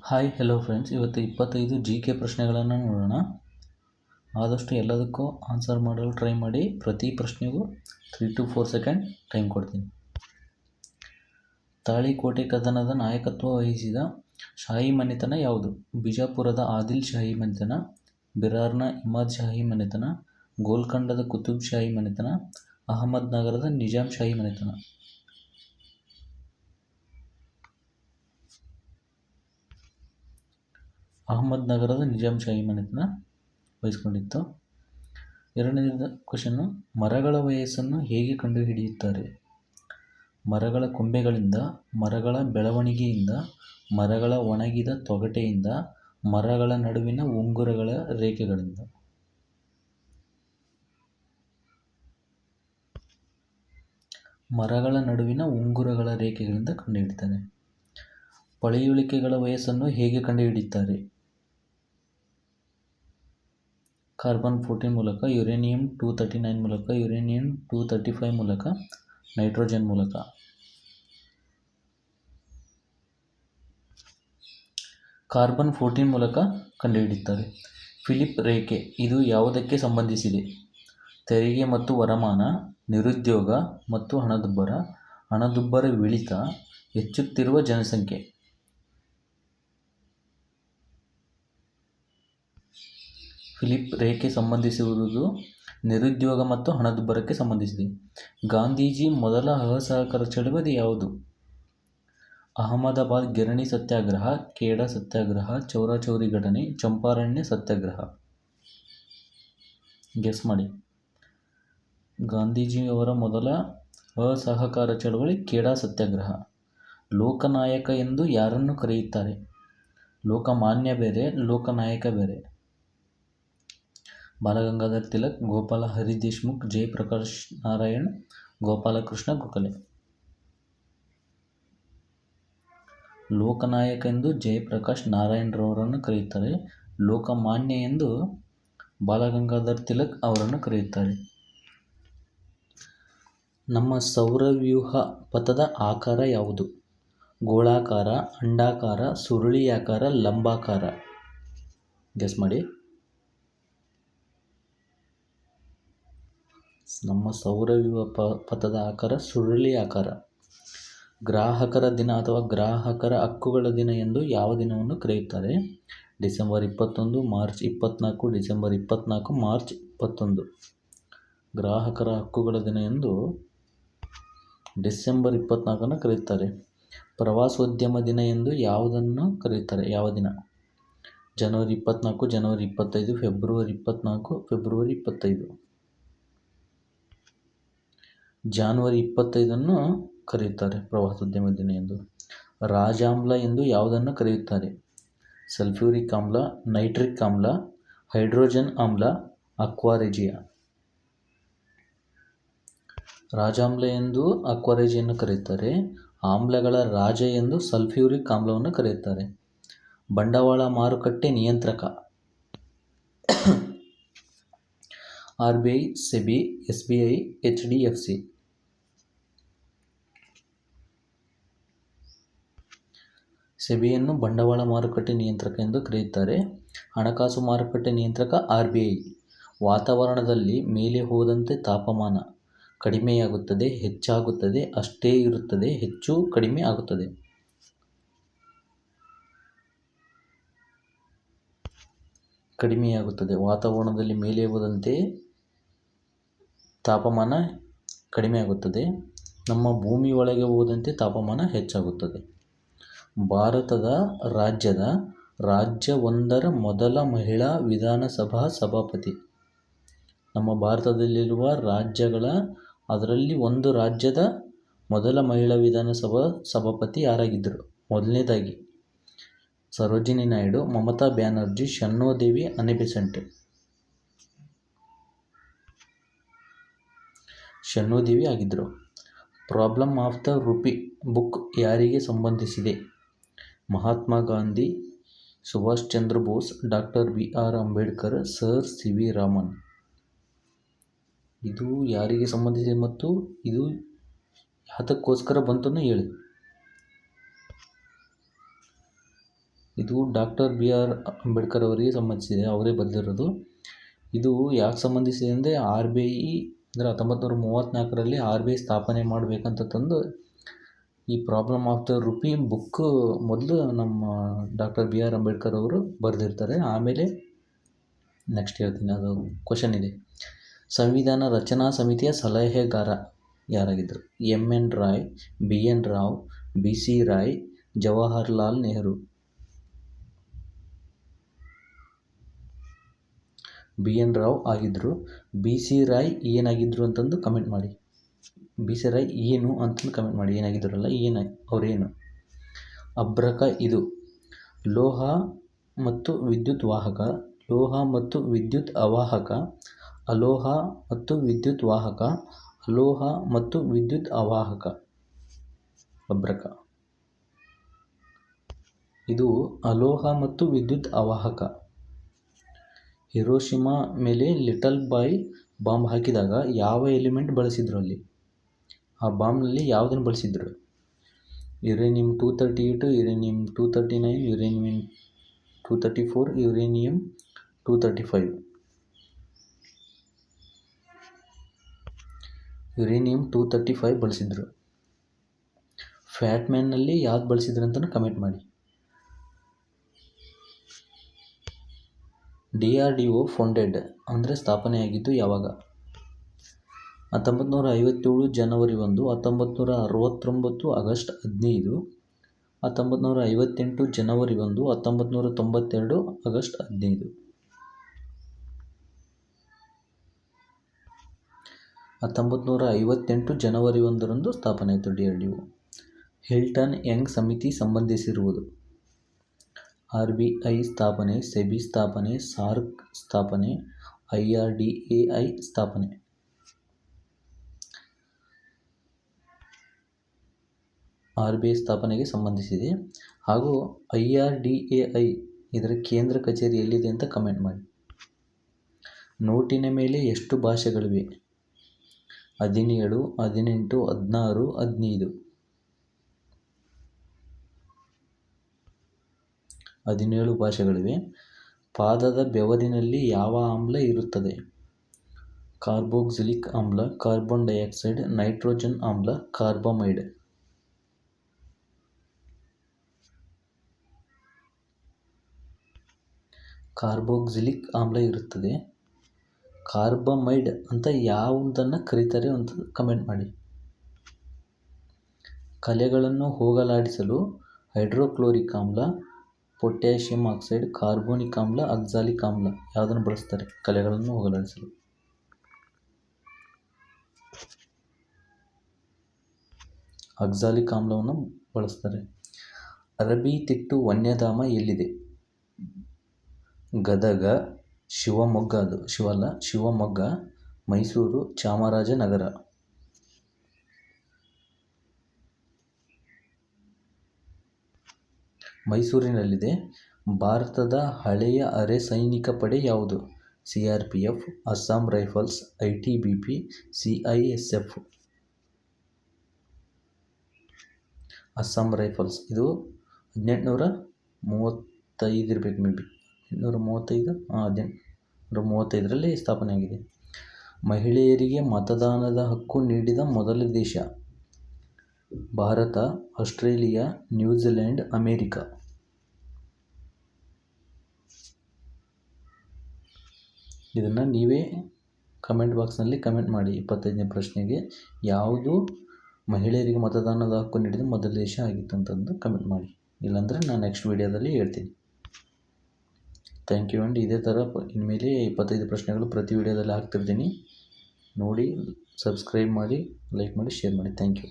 Hi hello friends, ಇವತ್ತು 25 G K ಪ್ರಶ್ನೆಗಳನ್ನು ನೋಡೋಣ. ಆದಷ್ಟು ಎಲ್ಲದಕ್ಕೂ ಆನ್ಸರ್ ಮಾಡಲು ಟ್ರೈ ಮಾಡಿ. ಪ್ರತಿ ಪ್ರಶ್ನೆಗೂ 3 to 4 ಸೆಕೆಂಡ್ ಟೈಮ್ ಕೊಡ್ತೀನಿ. ತಾಳಿಕೋಟೆ ಕದನದ ನಾಯಕತ್ವ ವಹಿಸಿದ ಶಾಹಿ ಮನೆತನ ಯಾವುದು? ಬಿಜಾಪುರದ ಆದಿಲ್ ಶಾಹಿ ಮನೆತನ, ಬಿರಾರ್ನ ಇಮಾದ್ ಶಾಹಿ ಮನೆತನ, ಗೋಲ್ಕೊಂಡದ ಕುತುಬ್ ಶಾಹಿ ಮನೆತನ, ಅಹಮದ್ ನಗರದ ನಿಜಾಮ್ ಶಾಹಿ ಮನೆತನ. ಅಹಮದ್ ನಗರದ ನಿಜಾಮ್ ಶಾಹಿ ಮನೆತನ ವಹಿಸ್ಕೊಂಡಿತ್ತು. ಎರಡನೇದು ಕ್ವಶನ್ನು, ಮರಗಳ ವಯಸ್ಸನ್ನು ಹೇಗೆ ಕಂಡುಹಿಡಿಯುತ್ತಾರೆ? ಮರಗಳ ಕೊಂಬೆಗಳಿಂದ, ಮರಗಳ ಬೆಳವಣಿಗೆಯಿಂದ, ಮರಗಳ ಒಣಗಿದ ತೊಗಟೆಯಿಂದ, ಮರಗಳ ನಡುವಿನ ಉಂಗುರಗಳ ರೇಖೆಗಳಿಂದ. ಮರಗಳ ನಡುವಿನ ಉಂಗುರಗಳ ರೇಖೆಗಳಿಂದ ಕಂಡುಹಿಡಿತಾರೆ. ಪಳೆಯುಳಿಕೆಗಳ ವಯಸ್ಸನ್ನು ಹೇಗೆ ಕಂಡುಹಿಡಿಯುತ್ತಾರೆ? ಕಾರ್ಬನ್ 14 ಮೂಲಕ, ಯುರೇನಿಯಂ 239 ಮೂಲಕ, ಯುರೇನಿಯಂ 235 ಮೂಲಕ, ನೈಟ್ರೋಜನ್ ಮೂಲಕ. ಕಾರ್ಬನ್ 14 ಮೂಲಕ ಕಂಡುಹಿಡಿಯುತ್ತಾರೆ. ಫಿಲಿಪ್ ರೇಖೆ ಇದು ಯಾವುದಕ್ಕೆ ಸಂಬಂಧಿಸಿದೆ? ತೆರಿಗೆ ಮತ್ತು ವರಮಾನ, ನಿರುದ್ಯೋಗ ಮತ್ತು ಹಣದುಬ್ಬರ, ಹಣದುಬ್ಬರವಿಳಿತ, ಹೆಚ್ಚುತ್ತಿರುವ ಜನಸಂಖ್ಯೆ. ಫಿಲಿಪ್ ರೇಖೆ ಸಂಬಂಧಿಸಿರುವುದು ನಿರುದ್ಯೋಗ ಮತ್ತು ಹಣದುಬ್ಬರಕ್ಕೆ ಸಂಬಂಧಿಸಿದೆ. ಗಾಂಧೀಜಿ ಮೊದಲ ಅಸಹಕಾರ ಚಳವಳಿ ಯಾವುದು? ಅಹಮದಾಬಾದ್ ಗಿರಣಿ ಸತ್ಯಾಗ್ರಹ, ಖೇಡಾ ಸತ್ಯಾಗ್ರಹ, ಚೌರಾಚೌರಿ ಘಟನೆ, ಚಂಪಾರಣ್ಯ ಸತ್ಯಾಗ್ರಹ. ಗೆಸ್ ಮಾಡಿ. ಗಾಂಧೀಜಿಯವರ ಮೊದಲ ಅಸಹಕಾರ ಚಳವಳಿ ಖೇಡಾ ಸತ್ಯಾಗ್ರಹ. ಲೋಕನಾಯಕ ಎಂದು ಯಾರನ್ನು ಕರೆಯುತ್ತಾರೆ? ಲೋಕಮಾನ್ಯ ಬೇರೆ, ಲೋಕನಾಯಕ ಬೇರೆ. ಬಾಲಗಂಗಾಧರ್ ತಿಲಕ್, ಗೋಪಾಲ ಹರಿ ದೇಶ್ಮುಖ್, ಜಯಪ್ರಕಾಶ್ ನಾರಾಯಣ್, ಗೋಪಾಲಕೃಷ್ಣ ಗೋಖಲೆ. ಲೋಕನಾಯಕ ಎಂದು ಜಯಪ್ರಕಾಶ್ ನಾರಾಯಣ್ರವರನ್ನು ಕರೆಯುತ್ತಾರೆ. ಲೋಕಮಾನ್ಯ ಎಂದು ಬಾಲಗಂಗಾಧರ್ ತಿಲಕ್ ಅವರನ್ನು ಕರೆಯುತ್ತಾರೆ. ನಮ್ಮ ಸೌರವ್ಯೂಹ ಪಥದ ಆಕಾರ ಯಾವುದು? ಗೋಳಾಕಾರ, ಅಂಡಾಕಾರ, ಸುರುಳಿಯಾಕಾರ, ಲಂಬಾಕಾರ. ಗೆಸ್ ಮಾಡಿ. ನಮ್ಮ ಸೌರವ್ಯೂಹ ಪಥದ ಆಕಾರ ಸುರುಳಿ ಆಕಾರ. ಗ್ರಾಹಕರ ದಿನ ಅಥವಾ ಗ್ರಾಹಕರ ಹಕ್ಕುಗಳ ದಿನ ಎಂದು ಯಾವ ದಿನವನ್ನು ಕರೆಯುತ್ತಾರೆ? December 21, March 24, December 24, March 21. ಗ್ರಾಹಕರ ಹಕ್ಕುಗಳ ದಿನ ಎಂದು ಡಿಸೆಂಬರ್ 24 ಕರೆಯುತ್ತಾರೆ. ಪ್ರವಾಸೋದ್ಯಮ ದಿನ ಎಂದು ಯಾವುದನ್ನು ಕರೆಯುತ್ತಾರೆ? ಯಾವ ದಿನ? ಜನವರಿ 24, ಜನವರಿ 25, ಫೆಬ್ರವರಿ 24, ಫೆಬ್ರವರಿ 25. ಜಾನ್ವರಿ 25 ಕರೆಯುತ್ತಾರೆ ಪ್ರವಾಸೋದ್ಯಮ ದಿನ ಎಂದು. ರಾಜಾಮ್ಲ ಎಂದು ಯಾವುದನ್ನು ಕರೆಯುತ್ತಾರೆ? ಸಲ್ಫ್ಯೂರಿಕ್ ಆಮ್ಲ, ನೈಟ್ರಿಕ್ ಆಮ್ಲ, ಹೈಡ್ರೋಜನ್ ಆಮ್ಲ, ಅಕ್ವಾರೆಜಿಯಾ. ರಾಜಾಮ್ಲ ಎಂದು ಅಕ್ವಾರೆಜಿಯನ್ನು ಕರೆಯುತ್ತಾರೆ. ಆಮ್ಲಗಳ ರಾಜ ಎಂದು ಸಲ್ಫ್ಯೂರಿಕ್ ಆಮ್ಲವನ್ನು ಕರೆಯುತ್ತಾರೆ. ಬಂಡವಾಳ ಮಾರುಕಟ್ಟೆ ನಿಯಂತ್ರಕ. RBI, SEBI, SBI, HDFC. ಸೆಬಿಯನ್ನು ಬಂಡವಾಳ ಮಾರುಕಟ್ಟೆ ನಿಯಂತ್ರಕ ಎಂದು ಕರೆಯುತ್ತಾರೆ. ಹಣಕಾಸು ಮಾರುಕಟ್ಟೆ ನಿಯಂತ್ರಕ RBI. ವಾತಾವರಣದಲ್ಲಿ ಮೇಲೆ ಹೋದಂತೆ ತಾಪಮಾನ ಕಡಿಮೆಯಾಗುತ್ತದೆ, ಹೆಚ್ಚಾಗುತ್ತದೆ, ಅಷ್ಟೇ ಇರುತ್ತದೆ, ಹೆಚ್ಚು ಕಡಿಮೆ ಆಗುತ್ತದೆ. ಕಡಿಮೆಯಾಗುತ್ತದೆ. ವಾತಾವರಣದಲ್ಲಿ ಮೇಲೆ ಹೋದಂತೆ ತಾಪಮಾನ ಕಡಿಮೆಯಾಗುತ್ತದೆ. ನಮ್ಮ ಭೂಮಿ ಒಳಗೆ ಹೋದಂತೆ ತಾಪಮಾನ ಹೆಚ್ಚಾಗುತ್ತದೆ. ಭಾರತದ ರಾಜ್ಯವೊಂದರ ಮೊದಲ ಮಹಿಳಾ ವಿಧಾನಸಭಾ ಸಭಾಪತಿ. ನಮ್ಮ ಭಾರತದಲ್ಲಿರುವ ರಾಜ್ಯಗಳ ಅದರಲ್ಲಿ ಒಂದು ರಾಜ್ಯದ ಮೊದಲ ಮಹಿಳಾ ವಿಧಾನಸಭಾ ಸಭಾಪತಿ ಯಾರಾಗಿದ್ದರು? ಮೊದಲನೇದಾಗಿ ಸರೋಜಿನಿ ನಾಯ್ಡು, ಮಮತಾ ಬ್ಯಾನರ್ಜಿ, ಶನ್ನೋದೇವಿ, ಅನೆಬೆಸೆಂಟ್. ಶನ್ನೋದೇವಿ ಆಗಿದ್ದರು. Problem of the rupee book ಯಾರಿಗೆ ಸಂಬಂಧಿಸಿದೆ? Mahatma Gandhi, Subhash Chandra Bose, doctor BR Ambedkar, sir CV Raman. ಇದು ಯಾರಿಗೆ ಸಂಬಂಧಿಸಿದೆ ಮತ್ತು ಇದು ಯಾತಕ್ಕೋಸ್ಕರ ಬಂತನ್ನು ಹೇಳಿ. ಇದು ಡಾಕ್ಟರ್ BR ಅಂಬೇಡ್ಕರ್ ಅವರಿಗೆ ಸಂಬಂಧಿಸಿದೆ, ಅವರೇ ಬರೆದಿರೋದು. ಇದು ಯಾಕೆ ಸಂಬಂಧಿಸಿದೆ ಅಂದರೆ RBI ಅಂದರೆ 1934ರಲ್ಲಿ RBI ಸ್ಥಾಪನೆ ಮಾಡಬೇಕಂತ ತಂದು ಈ problem of the rupee book ಮೊದಲು ನಮ್ಮ ಡಾಕ್ಟರ್ BR ಅಂಬೇಡ್ಕರ್ ಅವರು ಬರೆದಿರ್ತಾರೆ. ಆಮೇಲೆ ನೆಕ್ಸ್ಟ್ ಹೇಳ್ತೀನಿ, ಅದು ಕ್ವಶನ್ ಇದೆ. ಸಂವಿಧಾನ ರಚನಾ ಸಮಿತಿಯ ಸಲಹೆಗಾರ ಯಾರಾಗಿದ್ದರು? MN Roy, BN Rao, BC Roy, Jawaharlal Nehru. BN Rao ಆಗಿದ್ದರು. BC ರಾಯ್ ಏನಾಗಿದ್ದರು ಅಂತಂದು ಕಮೆಂಟ್ ಮಾಡಿ. BC ರಾಯ್ ಏನು ಅಂತಂದು ಕಮೆಂಟ್ ಮಾಡಿ, ಏನಾಗಿದ್ರಲ್ಲ ಅವರೇನು. ಅಬ್ರಕ ಇದು ಲೋಹ ಮತ್ತು ವಿದ್ಯುತ್ ವಾಹಕ, ಲೋಹ ಮತ್ತು ವಿದ್ಯುತ್ ಅವಾಹಕ, ಅಲೋಹ ಮತ್ತು ವಿದ್ಯುತ್ ವಾಹಕ, ಅಲೋಹ ಮತ್ತು ವಿದ್ಯುತ್ ಅವಾಹಕ. ಅಬ್ರಕ ಇದು ಅಲೋಹ ಮತ್ತು ವಿದ್ಯುತ್ ಅವಾಹಕ. ಹಿರೋಶಿಮಾ ಮೇಲೆ ಲಿಟಲ್ ಬಾಯ್ ಬಾಂಬ್ ಹಾಕಿದಾಗ ಯಾವ ಎಲಿಮೆಂಟ್ ಬಳಸಿದ್ರು ಅಲ್ಲಿ? ಆ ಬಾಂಬ್ನಲ್ಲಿ ಯಾವುದನ್ನು ಬಳಸಿದ್ರು? Uranium 238, uranium 239, uranium 234, uranium 235. Uranium 235 ಬಳಸಿದ್ರು. ಫ್ಯಾಟ್ಮ್ಯಾನ್ನಲ್ಲಿ ಯಾವ್ದು ಬಳಸಿದ್ರು ಅಂತಲೂ ಕಮೆಂಟ್ ಮಾಡಿ. DRDO ಫೌಂಡೆಡ್ ಅಂದರೆ ಸ್ಥಾಪನೆಯಾಗಿದ್ದು ಯಾವಾಗ? 1957 ಜನವರಿ 1, 1969 ಆಗಸ್ಟ್ 15, 1958 ಜನವರಿ 1, 1992 ಆಗಸ್ಟ್ 15. 1958 ಜನವರಿ 1ರಂದು ಸ್ಥಾಪನೆ ಆಯಿತು DRDO. ಹಿಲ್ಟನ್ ಯಂಗ್ ಸಮಿತಿ ಸಂಬಂಧಿಸಿರುವುದು? RBI ಸ್ಥಾಪನೆ, ಸೆಬಿ ಸ್ಥಾಪನೆ, ಸಾರ್ಕ್ ಸ್ಥಾಪನೆ, IRDAI ಸ್ಥಾಪನೆ. RBI ಸ್ಥಾಪನೆಗೆ ಸಂಬಂಧಿಸಿದೆ. ಹಾಗೂ IRDAI ಇದರ ಕೇಂದ್ರ ಕಚೇರಿ ಎಲ್ಲಿದೆ ಅಂತ ಕಮೆಂಟ್ ಮಾಡಿ. ನೋಟಿನ ಮೇಲೆ ಎಷ್ಟು ಭಾಷೆಗಳಿವೆ? 17, 18, 16, 15. 17 ಭಾಷೆಗಳಿವೆ. ಪಾದದ ಬೆವರಿನಲ್ಲಿ ಯಾವ ಆಮ್ಲ ಇರುತ್ತದೆ? ಕಾರ್ಬೋಕ್ಸಿಲಿಕ್ ಆಮ್ಲ, ಕಾರ್ಬನ್ ಡೈಆಕ್ಸೈಡ್, ನೈಟ್ರೋಜನ್ ಆಮ್ಲ, ಕಾರ್ಬಮೈಡ್. ಕಾರ್ಬೋಕ್ಸಿಲಿಕ್ ಆಮ್ಲ ಇರುತ್ತದೆ. ಕಾರ್ಬಮೈಡ್ ಅಂತ ಯಾವುದನ್ನು ಕರೀತಾರೆ ಅಂತ ಕಮೆಂಟ್ ಮಾಡಿ. ಕಲೆಗಳನ್ನು ಹೋಗಲಾಡಿಸಲು ಹೈಡ್ರೋಕ್ಲೋರಿಕ್ ಆಮ್ಲ, ಪೊಟ್ಯಾಷಿಯಂ ಆಕ್ಸೈಡ್, ಕಾರ್ಬೋನಿಕ್ ಆಮ್ಲ, ಆಕ್ಸಾಲಿಕ್ ಆಮ್ಲ ಯಾವುದನ್ನು ಬಳಸ್ತಾರೆ ಕಲೆಗಳನ್ನು ಹೋಗಲಾಡಿಸಲು? ಆಕ್ಸಾಲಿಕ್ ಆಮ್ಲವನ್ನು ಬಳಸ್ತಾರೆ. ಅರಬಿತಿಟ್ಟು ವನ್ಯಧಾಮ ಎಲ್ಲಿದೆ? ಗದಗ, ಶಿವಮೊಗ್ಗ, ಮೈಸೂರು, ಚಾಮರಾಜನಗರ. ಮೈಸೂರಿನಲ್ಲಿದೆ. ಭಾರತದ ಹಳೆಯ ಅರೆ ಸೈನಿಕ ಪಡೆ ಯಾವುದು? CRPF, Assam rifles, ITBP, CISF. Assam rifles. ಇದು 1835 ಇರಬೇಕು, ಮೇ ಬಿ 1835ರಲ್ಲಿ ಸ್ಥಾಪನೆಯಾಗಿದೆ. ಮಹಿಳೆಯರಿಗೆ ಮತದಾನದ ಹಕ್ಕು ನೀಡಿದ ಮೊದಲ ದೇಶ? Bharat, Australia, New Zealand, America. ಇದನ್ನು ನೀವೇ ಕಮೆಂಟ್ ಬಾಕ್ಸ್ನಲ್ಲಿ ಕಮೆಂಟ್ ಮಾಡಿ. 25ನೇ ಪ್ರಶ್ನೆಗೆ ಯಾವುದು ಮಹಿಳೆಯರಿಗೆ ಮತದಾನದ ಹಕ್ಕು ನೀಡಿದ ಮೊದಲ ದೇಶ ಆಗಿತ್ತು ಅಂತಂದು ಕಮೆಂಟ್ ಮಾಡಿ. ಇಲ್ಲಾಂದರೆ ನಾನು ನೆಕ್ಸ್ಟ್ ವಿಡಿಯೋದಲ್ಲಿ ಹೇಳ್ತೀನಿ. Thank you. ಆ್ಯಂಡ್ ಇದೇ ಥರ ಇನ್ಮೇಲೆ 25 ಪ್ರಶ್ನೆಗಳು ಪ್ರತಿ ವಿಡಿಯೋದಲ್ಲಿ ಹಾಕ್ತಿರ್ತೀನಿ. ನೋಡಿ, ಸಬ್ಸ್ಕ್ರೈಬ್ ಮಾಡಿ, ಲೈಕ್ ಮಾಡಿ, ಶೇರ್ ಮಾಡಿ. Thank you.